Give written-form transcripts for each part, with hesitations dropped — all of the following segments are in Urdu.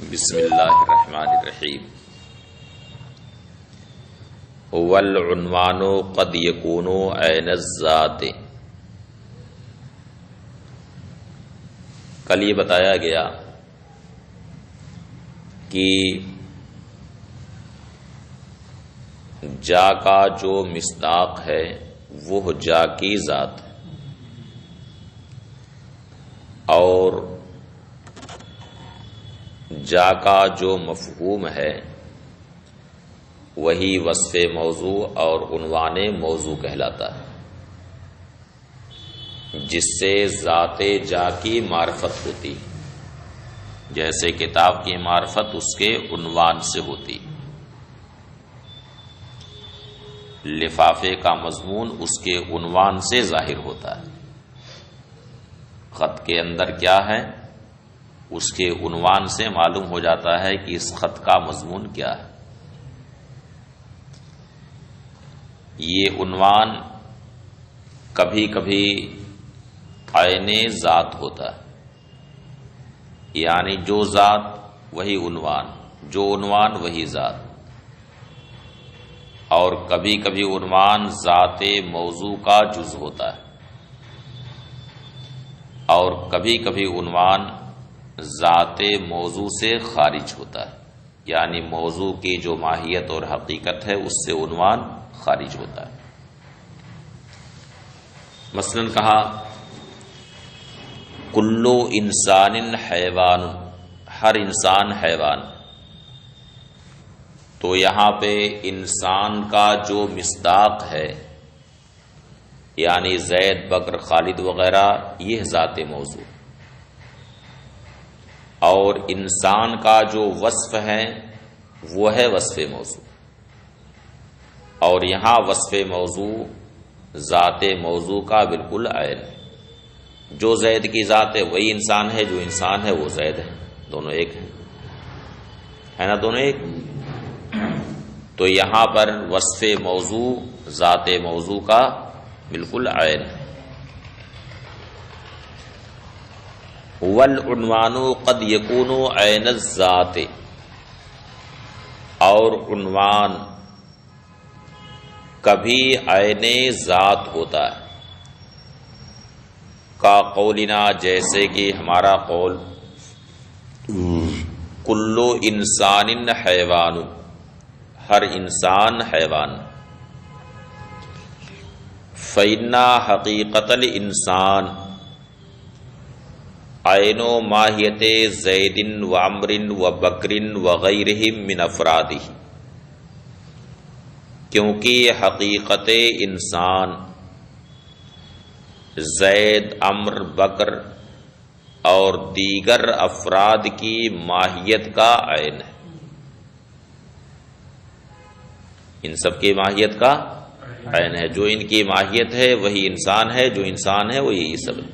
بسم اللہ الرحمن الرحیم۔ والعنوان قد یکون عین الذات۔ کل یہ بتایا گیا کہ جا کا جو مصداق ہے وہ جا کی ذات ہے، اور جا کا جو مفہوم ہے وہی وصف موضوع اور عنوان موضوع کہلاتا ہے، جس سے ذات جا کی معرفت ہوتی، جیسے کتاب کی معرفت اس کے عنوان سے ہوتی، لفافے کا مضمون اس کے عنوان سے ظاہر ہوتا ہے، خط کے اندر کیا ہے اس کے عنوان سے معلوم ہو جاتا ہے کہ اس خط کا مضمون کیا ہے۔ یہ عنوان کبھی کبھی عین ذات ہوتا ہے، یعنی جو ذات وہی عنوان، جو عنوان وہی ذات، اور کبھی کبھی عنوان ذات موضوع کا جز ہوتا ہے، اور کبھی کبھی عنوان ذات موضوع سے خارج ہوتا ہے، یعنی موضوع کی جو ماہیت اور حقیقت ہے اس سے عنوان خارج ہوتا ہے۔ مثلا کہا کلو انسان حیوان، ہر انسان حیوان، تو یہاں پہ انسان کا جو مصداق ہے یعنی زید، بکر، خالد وغیرہ، یہ ذات موضوع، اور انسان کا جو وصف ہے وہ ہے وصف موضوع، اور یہاں وصف موضوع ذات موضوع کا بالکل عین ہے۔ جو زید کی ذات ہے وہی انسان ہے، جو انسان ہے وہ زید ہے، دونوں ایک ہیں، ہے نا، دونوں ایک۔ تو یہاں پر وصف موضوع ذات موضوع کا بالکل عین ہے۔ والعنوان قد یکون عین الذات، اور عنوان کبھی عین ذات ہوتا ہے، کا قولنا، جیسے کہ ہمارا قول کلو انسان حیوان، ہر انسان حیوان، فإن حقیقت الانسان عین و ماہیت زید و عمر و بکر وغیرہم من افرادہ، کیونکہ حقیقت انسان زید، عمر، بکر اور دیگر افراد کی ماہیت کا عین ہے، ان سب کی ماہیت کا عین ہے، جو ان کی ماہیت ہے وہی انسان ہے، جو انسان ہے وہی یہ سب ہے۔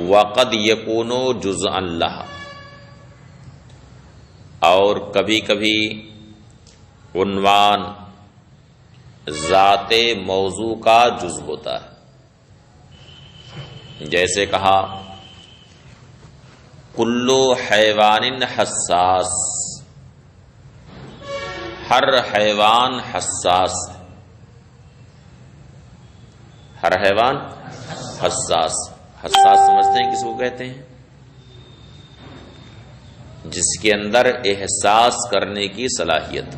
وقد یکون جزءا لہ، اور کبھی کبھی عنوان ذات موضوع کا جز ہوتا ہے، جیسے کہا کلو حیوان حساس، ہر حیوان حساس ہے، ہر حیوان حساس۔ حساس سمجھتے ہیں کس کو کہتے ہیں؟ جس کے اندر احساس کرنے کی صلاحیت،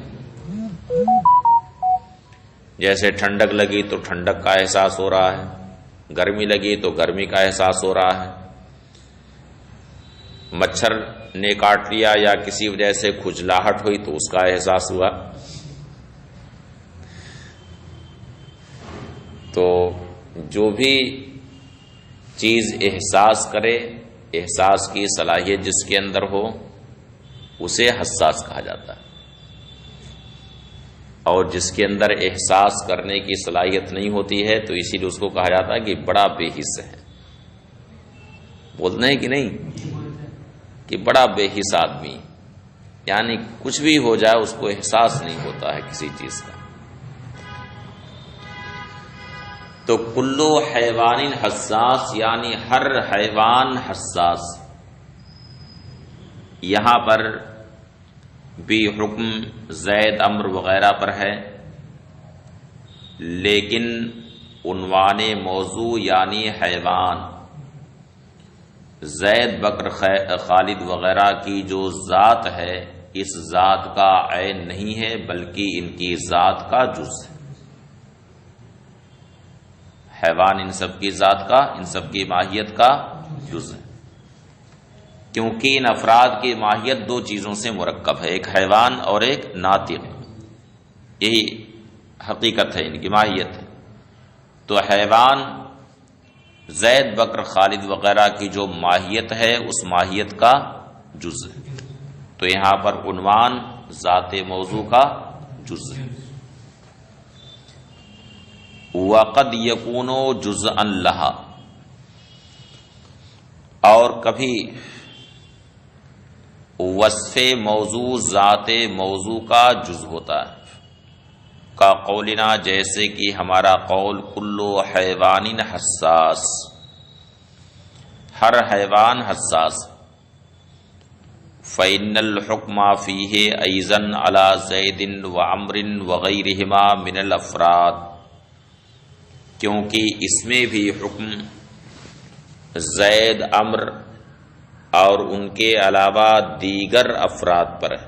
جیسے ٹھنڈک لگی تو ٹھنڈک کا احساس ہو رہا ہے، گرمی لگی تو گرمی کا احساس ہو رہا ہے، مچھر نے کاٹ لیا یا کسی وجہ سے کھجلاہٹ ہوئی تو اس کا احساس ہوا۔ تو جو بھی چیز احساس کرے، احساس کی صلاحیت جس کے اندر ہو اسے حساس کہا جاتا ہے، اور جس کے اندر احساس کرنے کی صلاحیت نہیں ہوتی ہے تو اسی لیے اس کو کہا جاتا ہے کہ بڑا بے حس ہے۔ بولنا ہے کہ نہیں کہ بڑا بے حس آدمی، یعنی کچھ بھی ہو جائے اس کو احساس نہیں ہوتا ہے کسی چیز کا۔ تو کلو حیوان حساس یعنی ہر حیوان حساس، یہاں پر بھی حکم زید امر وغیرہ پر ہے، لیکن عنوان موضوع یعنی حیوان زید بکر خالد وغیرہ کی جو ذات ہے اس ذات کا عین نہیں ہے بلکہ ان کی ذات کا جز ہے۔ حیوان ان سب کی ذات کا، ان سب کی ماہیت کا جز ہے، کیونکہ ان افراد کی ماہیت دو چیزوں سے مرکب ہے، ایک حیوان اور ایک ناطق، یہی حقیقت ہے ان کی ماہیت ہے۔ تو حیوان زید بکر خالد وغیرہ کی جو ماہیت ہے اس ماہیت کا جز ہے، تو یہاں پر عنوان ذات موضوع کا جز ہے۔ وَقَدْ يَكُونُ جُزْءًا لَهَا، اور کبھی وصف موضوع ذات موضوع کا جز ہوتا ہے، کا قولنا جیسے کہ ہمارا قول کلو حیوان حساس، ہر حیوان حساس، فَإِنَّ الْحُكْمَ فِيهِ أَيْضًا عَلَى زَيْدٍ وَعَمْرٍ وَغَيْرِهِمَا مِنَ الْأَفْرَادِ، کیونکہ اس میں بھی حکم زید عمر اور ان کے علاوہ دیگر افراد پر ہے۔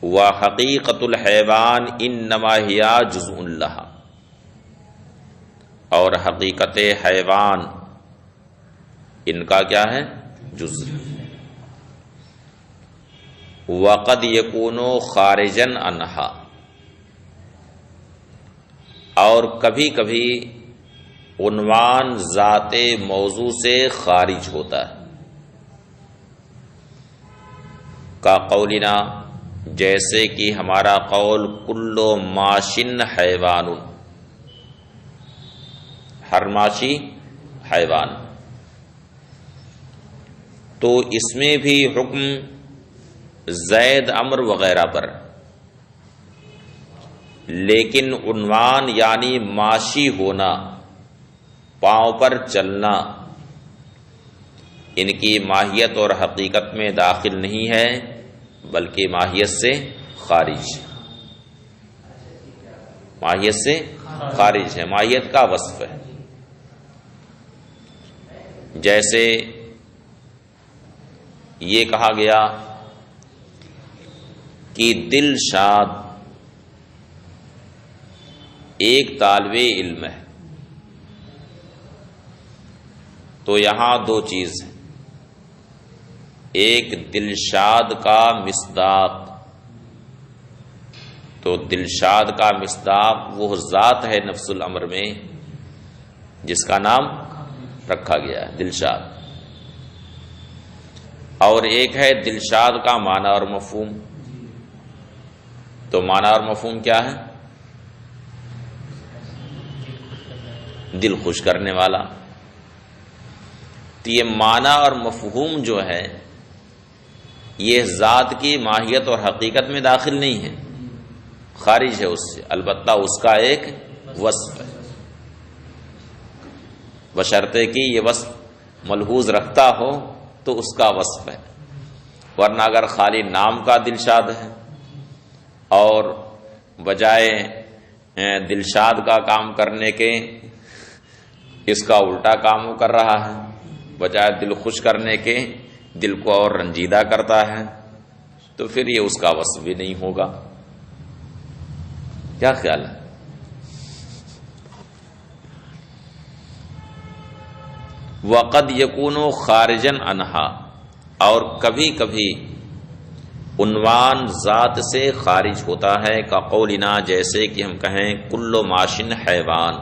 وَحَقِيقَةُ الْحَيْوَانِ إِنَّمَا هِيَ جُزْءٌ لَهَا، اور حقیقت حیوان ان کا کیا ہے؟ جز۔ وَقَدْ يَكُونُ خَارِجًا عَنْهَا، اور کبھی کبھی عنوان ذات موضوع سے خارج ہوتا ہے، کا قولنا جیسے کہ ہمارا قول کلو ماشن حیوان، ہر ماشی حیوان، تو اس میں بھی حکم زید امر وغیرہ پر، لیکن عنوان یعنی ماشی ہونا، پاؤں پر چلنا، ان کی ماہیت اور حقیقت میں داخل نہیں ہے بلکہ ماہیت سے خارج، ماہیت سے خارج ہے، ماہیت کا وصف ہے۔ جیسے یہ کہا گیا کہ دل شاد ایک طالب علم ہے، تو یہاں دو چیز ہیں، ایک دلشاد کا مصداق، تو دلشاد کا مصداق وہ ذات ہے نفس الامر میں جس کا نام رکھا گیا ہے دلشاد، اور ایک ہے دلشاد کا معنی اور مفہوم۔ تو معنی اور مفہوم کیا ہے؟ دل خوش کرنے والا۔ تو یہ معنی اور مفہوم جو ہے یہ ذات کی ماہیت اور حقیقت میں داخل نہیں ہے، خارج ہے اس سے، البتہ اس کا ایک وصف ہے، بشرطے کہ یہ وصف ملحوظ رکھتا ہو تو اس کا وصف ہے، ورنہ اگر خالی نام کا دلشاد ہے اور بجائے دلشاد کا کام کرنے کے اس کا الٹا کام وہ کر رہا ہے، بجائے دل خوش کرنے کے دل کو اور رنجیدہ کرتا ہے، تو پھر یہ اس کا وصف بھی نہیں ہوگا۔ کیا خیال ہے؟ وَقَدْ يَكُونُ خَارِجًا عَنْهَا، اور کبھی کبھی عنوان ذات سے خارج ہوتا ہے، کا قولنا جیسے کہ ہم کہیں کلو ماشن حیوان،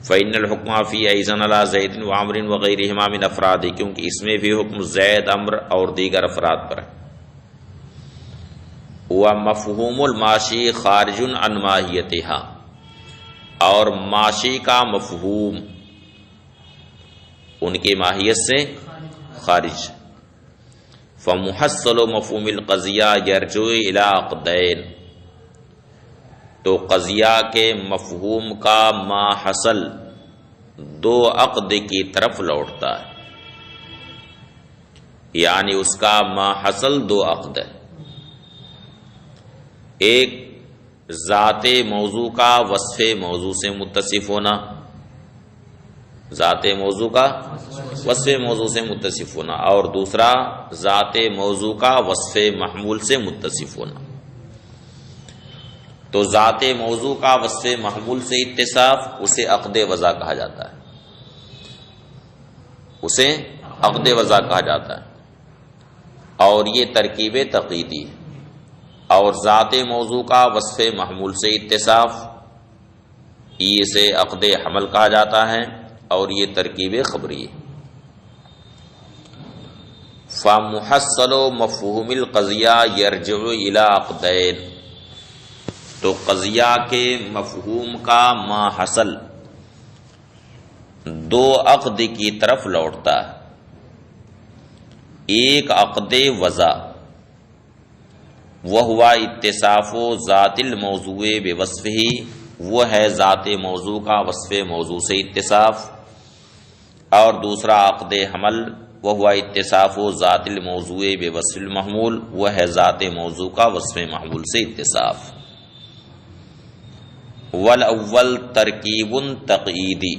فَإِنَّ الْحُكْمَ فِي أَيْضًا عَلَى زَيْدٍ وَعَمْرٍ وَغَيْرِهِمَا مِنْ أَفْرَادِ، کیونکہ اس میں بھی حکم زید امر اور دیگر افراد پر ہے۔ وَمَفْهُومُ الْمَاشِي خَارِجٌ عَنْ مَاهِيَتِهَا، اور ماشی کا مفہوم ان کی ماہیت سے خارج۔ فَمُحَصَّلُ مَفْهُومِ الْقَضِيَّةِ يَرْجِعُ إِلَىٰ عَقْدَيْنِ، تو قضیہ کے مفہوم کا ماحصل دو عقد کی طرف لوٹتا ہے۔ یعنی اس کا ما حصل دو عقد ہے، ایک ذات موضوع کا وصف موضوع سے متصف ہونا، ذات موضوع کا وصف موضوع سے متصف ہونا، اور دوسرا ذات موضوع کا وصف محمول سے متصف ہونا۔ تو ذات موضوع کا وصف محمول سے اتصاف اسے عقد وضع کہا جاتا ہے، اسے عقد وضع کہا جاتا ہے، اور یہ ترکیب تقییدی ہے۔ اور ذات موضوع کا وصف محمول سے اتصاف اسے عقد حمل کہا جاتا ہے، اور یہ ترکیب خبری ہے۔ فمحصل مفہوم القضیہ یرجع الی عقدین، تو قضیہ کے مفہوم کا ما حصل دو عقد کی طرف لوٹتا ہے، ایک عقد وضع وہو اتصاف ذات الموضوع بوصفہ، وہ ہے ذات موضوع کا وصف موضوع سے اتصاف، اور دوسرا عقد حمل وہو اتصاف ذات الموضوع بوصف المحمول، وہ ہے ذات موضوع کا وصف محمول سے اتصاف۔ والاول ترکیب تقییدی،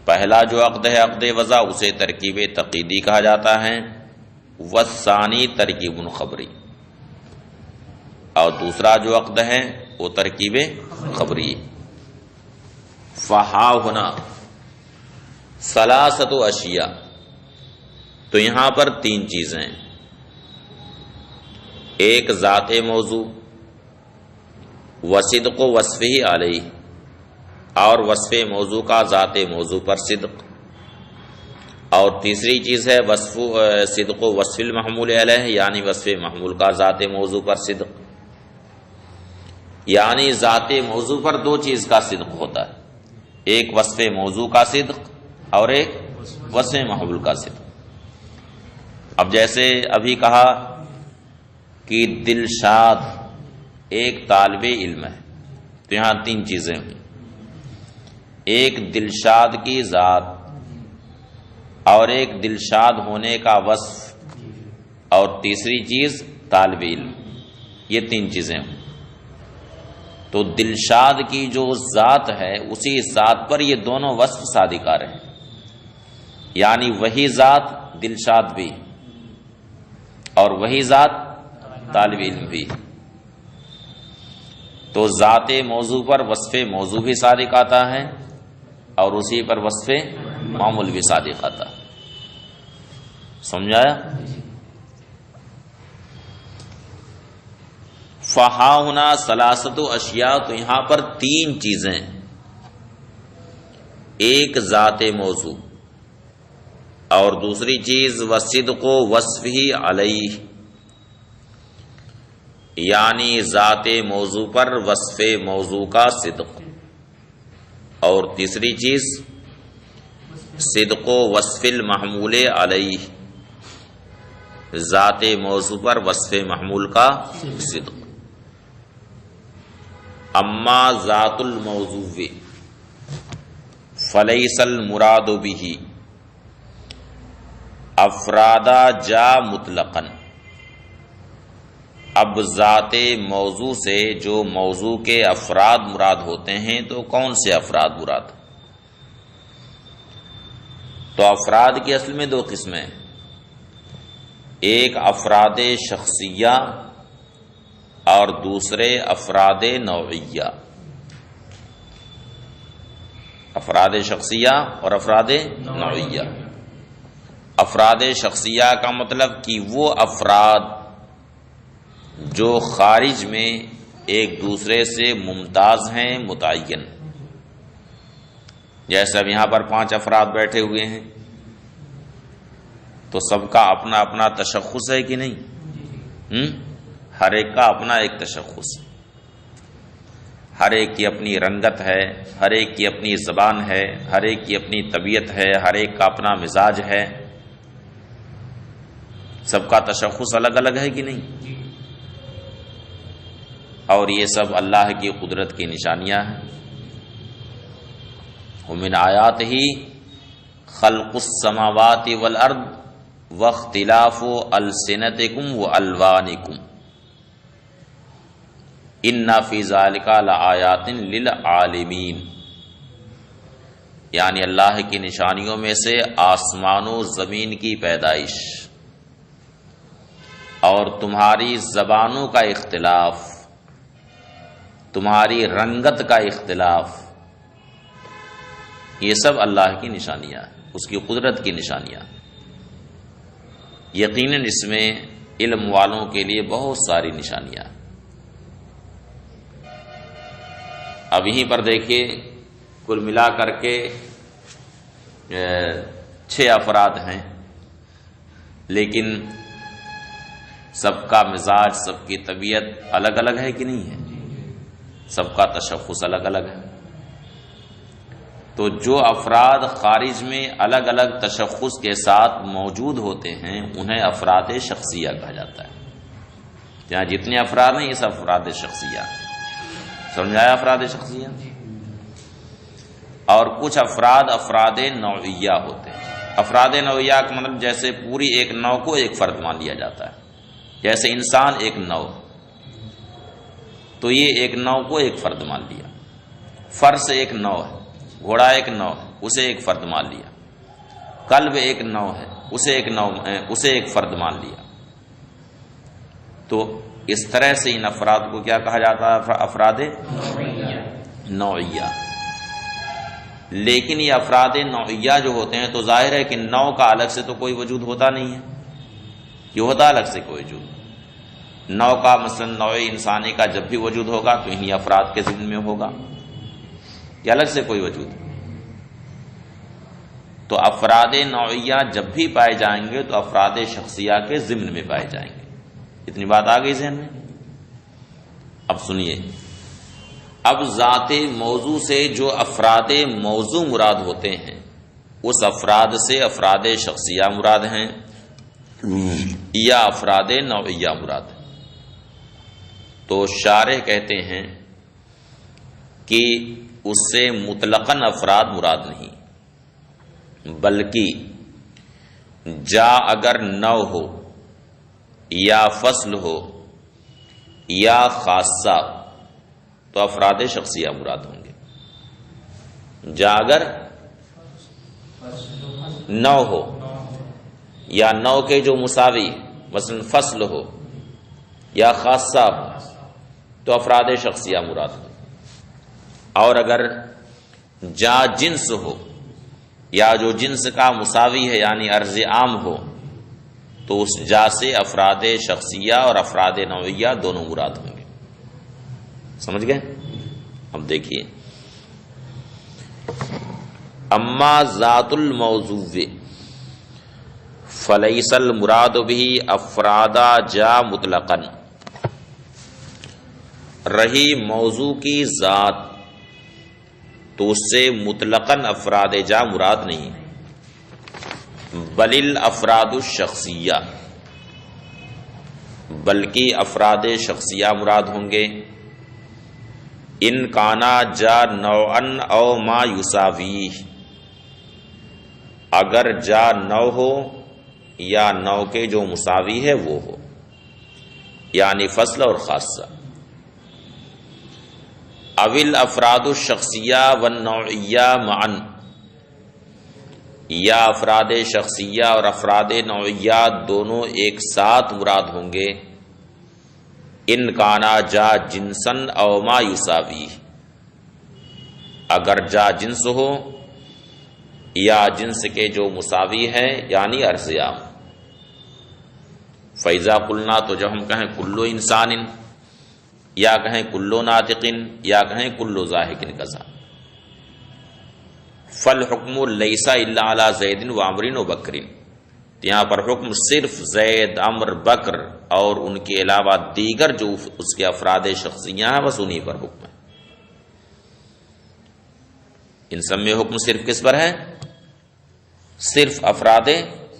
پہلا جو عقد ہے عقد وضع اسے ترکیب تقییدی کہا جاتا ہے، والثانی ترکیب خبری، اور دوسرا جو عقد ہے وہ ترکیب خبری۔ فہا ہونا ثلاثۃ اشیاء، تو یہاں پر تین چیزیں، ایک ذات موضوع وصدق وصفہ علیہ، اور وصف موضوع کا ذات موضوع پر صدق، اور تیسری چیز ہے صدق و وصف المحمول علیہ، یعنی وصف محمول کا ذات موضوع پر صدق، یعنی ذات موضوع پر دو چیز کا صدق ہوتا ہے، ایک وصف موضوع کا صدق اور ایک وصف محمول کا صدق۔ اب جیسے ابھی کہا کہ دلشاد ایک طالب علم ہے، تو یہاں تین چیزیں ہوئی، ایک دلشاد کی ذات، اور ایک دلشاد ہونے کا وصف، اور تیسری چیز طالب علم، یہ تین چیزیں ہوئی۔ تو دلشاد کی جو ذات ہے اسی ذات پر یہ دونوں وصف صادقار ہیں، یعنی وہی ذات دلشاد بھی اور وہی ذات طالب علم بھی، تو ذات موضوع پر وصف موضوع بھی صادق آتا ہے اور اسی پر وصف معمول بھی صادق آتا ہے۔ سمجھایا؟ فہا ہونا ثلاثۃ اشیاء، تو یہاں پر تین چیزیں، ایک ذات موضوع اور دوسری چیز وصدق وصفہ علیہ، یعنی ذات موضوع پر وصف موضوع کا صدق، اور تیسری چیز صدق و وصف المحمول علیہ، ذات موضوع پر وصف محمول کا صدق۔ اما ذات الموضوع فلیس المراد به افرادا جا مطلقا، اب ذات موضوع سے جو موضوع کے افراد مراد ہوتے ہیں تو کون سے افراد مراد؟ تو افراد کی اصل میں دو قسمیں، ایک افراد شخصیہ اور دوسرے افراد نوعیہ، افراد شخصیہ اور افراد نوعیہ۔ افراد شخصیہ کا مطلب کہ وہ افراد جو خارج میں ایک دوسرے سے ممتاز ہیں، متعین، جیسے اب یہاں پر 5 افراد بیٹھے ہوئے ہیں تو سب کا اپنا اپنا تشخص ہے کہ نہیں؟ ہر ایک کا اپنا ایک تشخص، ہر ایک کی اپنی رنگت ہے، ہر ایک کی اپنی زبان ہے، ہر ایک کی اپنی طبیعت ہے، ہر ایک کا اپنا مزاج ہے، سب کا تشخص الگ الگ ہے کہ نہیں؟ اور یہ سب اللہ کی قدرت کی نشانیاں ہیں۔ ومن آیاتہ خلق السماوات والارض واختلاف السنتکم والوانکم ان فی ذلک لآیات للعالمین، یعنی اللہ کی نشانیوں میں سے آسمان و زمین کی پیدائش اور تمہاری زبانوں کا اختلاف، تمہاری رنگت کا اختلاف، یہ سب اللہ کی نشانیاں ہیں، اس کی قدرت کی نشانیاں۔ یقیناً اس میں علم والوں کے لیے بہت ساری نشانیاں۔ اب یہیں پر دیکھیے کل ملا کر کے 6 افراد ہیں، لیکن سب کا مزاج، سب کی طبیعت الگ الگ ہے کہ نہیں ہے؟ سب کا تشخص الگ الگ ہے۔ تو جو افراد خارج میں الگ الگ تشخص کے ساتھ موجود ہوتے ہیں انہیں افراد شخصیہ کہا جاتا ہے۔ جہاں جتنے افراد ہیں یہ سب افراد شخصیہ، سمجھایا؟ افراد شخصیہ۔ اور کچھ افراد افراد نوعیہ ہوتے ہیں۔ افراد نوعیہ کا مطلب جیسے پوری ایک نوع کو ایک فرد مان لیا جاتا ہے، جیسے انسان ایک نوع، تو یہ ایک نوع کو ایک فرد مان لیا۔ فرس ایک نوع ہے، گھوڑا ایک نوع ہے، اسے ایک فرد مان لیا۔ کلب ایک نوع ہے، اسے ایک فرد مان لیا۔ تو اس طرح سے ان افراد کو کیا کہا جاتا ہے؟ افراد نوعیہ۔ لیکن یہ افراد نوعیہ جو ہوتے ہیں تو ظاہر ہے کہ نوع کا الگ سے تو کوئی وجود ہوتا نہیں ہے، یہ ہوتا الگ سے کوئی وجود۔ نوع کا مثلا نوع انسانی کا جب بھی وجود ہوگا تو انہی افراد کے ذمن میں ہوگا، یہ الگ سے کوئی وجود۔ تو افراد نوعیہ جب بھی پائے جائیں گے تو افراد شخصیہ کے ضمن میں پائے جائیں گے۔ اتنی بات آ گئی ذہن میں؟ اب سنیے، اب ذات موضوع سے جو افراد موضوع مراد ہوتے ہیں اس افراد سے افراد شخصیہ مراد ہیں یا افراد نوعیہ مراد ہیں؟ تو شارح کہتے ہیں کہ اس سے مطلقاً افراد مراد نہیں، بلکہ جا اگر نوع ہو یا فصل ہو یا خاصہ تو افراد شخصیہ مراد ہوں گے۔ جا اگر نوع ہو یا نوع کے جو مساوی مثلا فصل ہو یا خاصہ ہو تو افراد شخصیہ مراد ہوں۔ اور اگر جا جنس ہو یا جو جنس کا مساوی ہے یعنی عرض عام ہو تو اس جا سے افراد شخصیہ اور افراد نوعیہ دونوں مراد ہوں گے۔ سمجھ گئے؟ اب دیکھیے، اما ذات الموضوع فلیس المراد به افراد جا مطلقا، رہی موضوع کی ذات تو اس سے مطلقاً افراد جا مراد نہیں، بل الافراد الشخصیہ، بلکہ افراد شخصیہ مراد ہوں گے۔ ان کانا جا نوعن او ما یساوی، اگر جا نوع ہو یا نوع کے جو مساوی ہے وہ ہو، یعنی فصل اور خاصہ۔ اول افراد الشخصیہ والنوعیہ معا، یا افراد شخصیہ اور افراد نوعیہ دونوں ایک ساتھ مراد ہوں گے۔ ان کانا جا جنسن او ما یساوی، اگر جا جنس ہو یا جنس کے جو مساوی ہے یعنی عرض عام۔ فیضا قلنا، تو جب ہم کہیں کلو انسان یا کہیں کلو ناطق یا کہیں کلو ضاحک کذا، فالحکم لیس الا علی زید و عمر و بکر، یہاں پر حکم صرف زید، عمر، بکر اور ان کے علاوہ دیگر جو اس کے افراد شخصیہ ہیں بس انہی پر حکم ہے۔ ان سب میں حکم صرف کس پر ہے؟ صرف افراد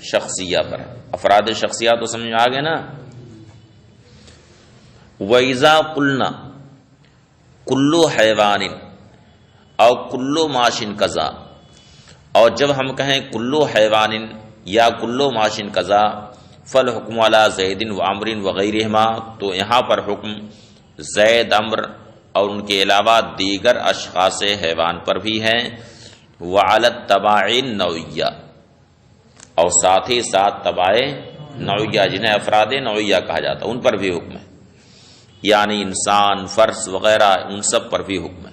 شخصیہ پر ہے۔ افراد شخصیہ تو سمجھ میں آ گئے نا۔ وَإِذَا قُلْنَا كُلُّ حَيْوَانٍ أَوْ كُلُّ مَاشٍ كَذَا اور جب ہم کہیں کلو حیوان یا کلو ماشن قضا فالحکم علی زید و عمر وغیرہما، تو یہاں پر حکم زید، عمر اور ان کے علاوہ دیگر اشخاص حیوان پر بھی ہیں، وعلی التباع النوعیہ، اور ساتھ ہی ساتھ تباع نوعیہ جنہیں افراد نوعیہ کہا جاتا ہے ان پر بھی حکم ہے، یعنی انسان، فرس وغیرہ ان سب پر بھی حکم ہے۔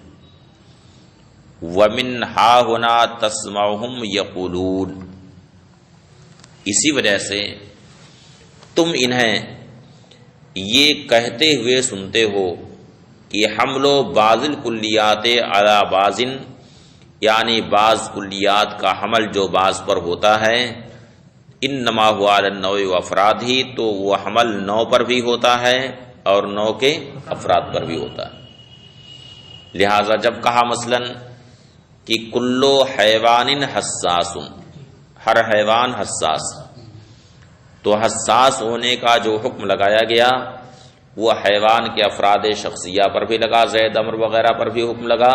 وَمِنْ ہَا هُنَا تَسْمَعُهُمْ يَقُولُونَ، اسی وجہ سے تم انہیں یہ کہتے ہوئے سنتے ہو کہ حمل و بعض الکلیات علی بعض، یعنی بعض کلیات کا حمل جو بعض پر ہوتا ہے، انما هو علی النوع و افراد ہی، تو وہ حمل نوع پر بھی ہوتا ہے اور نوع کے افراد پر بھی ہوتا ہے۔ لہذا جب کہا مثلا کہ کلو حیوان حساس، ہر حیوان حساس، تو حساس ہونے کا جو حکم لگایا گیا وہ حیوان کے افراد شخصیہ پر بھی لگا، زید، عمر وغیرہ پر بھی حکم لگا،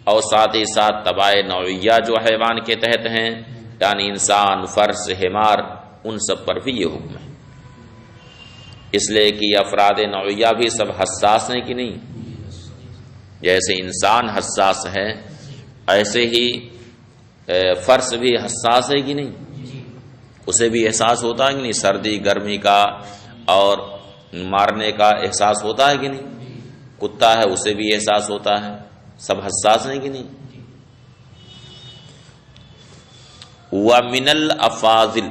اور ساتھ ہی ساتھ تباع نوعیہ جو حیوان کے تحت ہیں، یعنی انسان، فرس، حمار، ان سب پر بھی یہ حکم ہے، اس لیے کہ افراد نوعیہ بھی سب حساس ہیں کہ نہیں؟ جیسے انسان حساس ہے ایسے ہی فرس بھی حساس ہے کہ نہیں؟ اسے بھی احساس ہوتا ہے کہ نہیں؟ سردی گرمی کا اور مارنے کا احساس ہوتا ہے کہ نہیں؟ کتا ہے اسے بھی احساس ہوتا ہے، سب حساس ہیں کہ نہیں؟ وَمِنَ الْأَفَاضِلِ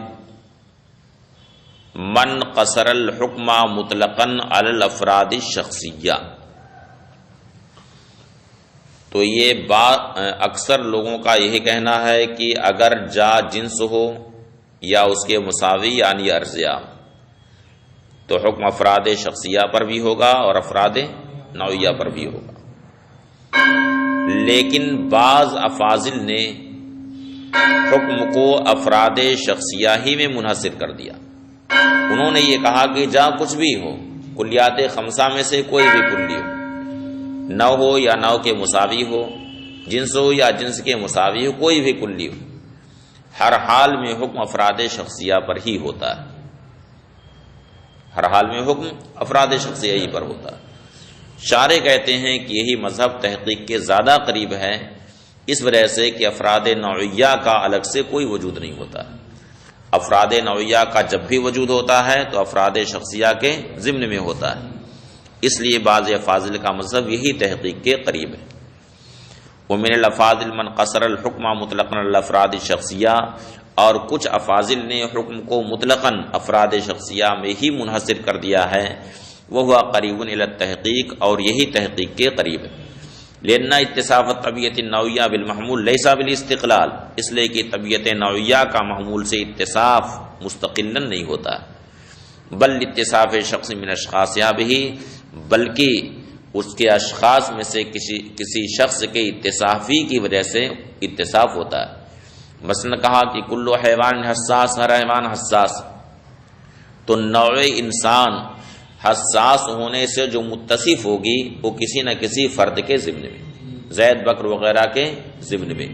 مَنْ قَصَرَ الْحُكْمَ مُطْلَقًا عَلَى الْأَفْرَادِ الشَّخْصِيَّةِ، تو یہ اکثر لوگوں کا یہی کہنا ہے کہ اگر جا جنس ہو یا اس کے مساوی یعنی ارضیہ، تو حکم افراد شخصیہ پر بھی ہوگا اور افراد نوعیہ پر بھی ہوگا۔ لیکن بعض افاضل نے حکم کو افراد شخصیہ ہی میں منحصر کر دیا، انہوں نے یہ کہا کہ جہاں کچھ بھی ہو، کلیات خمسہ میں سے کوئی بھی کلی ہو، نو ہو یا نو کے مساوی ہو، جنس ہو یا جنس کے مساوی ہو، کوئی بھی کلی ہو، ہر حال میں حکم افراد شخصیہ پر ہی ہوتا ہے، ہر حال میں حکم افراد شخصیہ ہی پر ہوتا ہے۔ شارح کہتے ہیں کہ یہی مذہب تحقیق کے زیادہ قریب ہے، اس وجہ سے کہ افراد نوعیہ کا الگ سے کوئی وجود نہیں ہوتا، افراد نوعیہ کا جب بھی وجود ہوتا ہے تو افراد شخصیہ کے ضمن میں ہوتا ہے، اس لیے بعض افاضل کا مذہب یہی تحقیق کے قریب ہے۔ ومن الافاضل من قصر الحکم مطلقاً علی الافراد الشخصیہ، اور کچھ افاضل نے حکم کو مطلقاً افراد شخصیہ میں ہی منحصر کر دیا ہے، وہ قریب الی التحقیق، اور یہی تحقیق کے قریب ہے۔ لأن اتصاف الطبیعت النوعیہ بالمحمول لیس بالاستقلال، اس لیے کہ طبیعت نوعیہ کا محمول سے اتصاف مستقلا نہیں ہوتا ہے، بل اتصاف شخص من اشخاصها بھی، بلکہ اس کے اشخاص میں سے کسی شخص کے اتصافی کی وجہ سے اتصاف ہوتا ہے۔ مثلا کہا کہ کلو حیوان حساس، ہر حیوان حساس، تو نوع انسان حساس ہونے سے جو متصف ہوگی وہ کسی نہ کسی فرد کے ضمن میں، زید، بکر وغیرہ کے ضمن میں،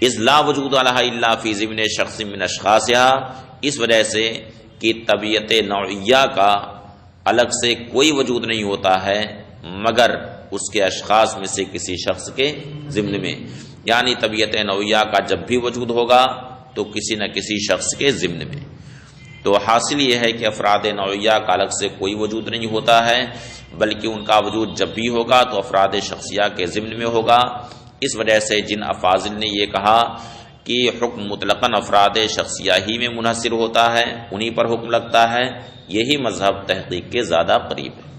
اذ لا وجود لها الا فی ضمن شخص من اشخاصها، اس وجہ سے کہ طبیعت نوعیہ کا الگ سے کوئی وجود نہیں ہوتا ہے مگر اس کے اشخاص میں سے کسی شخص کے ضمن میں، یعنی طبیعت نوعیہ کا جب بھی وجود ہوگا تو کسی نہ کسی شخص کے ضمن میں۔ تو حاصل یہ ہے کہ افراد نوعیہ کا الگ سے کوئی وجود نہیں ہوتا ہے، بلکہ ان کا وجود جب بھی ہوگا تو افراد شخصیہ کے ضمن میں ہوگا۔ اس وجہ سے جن افاضل نے یہ کہا کہ حکم مطلقاً افراد شخصیہ ہی میں منحصر ہوتا ہے، انہی پر حکم لگتا ہے، یہی مذہب تحقیق کے زیادہ قریب ہے۔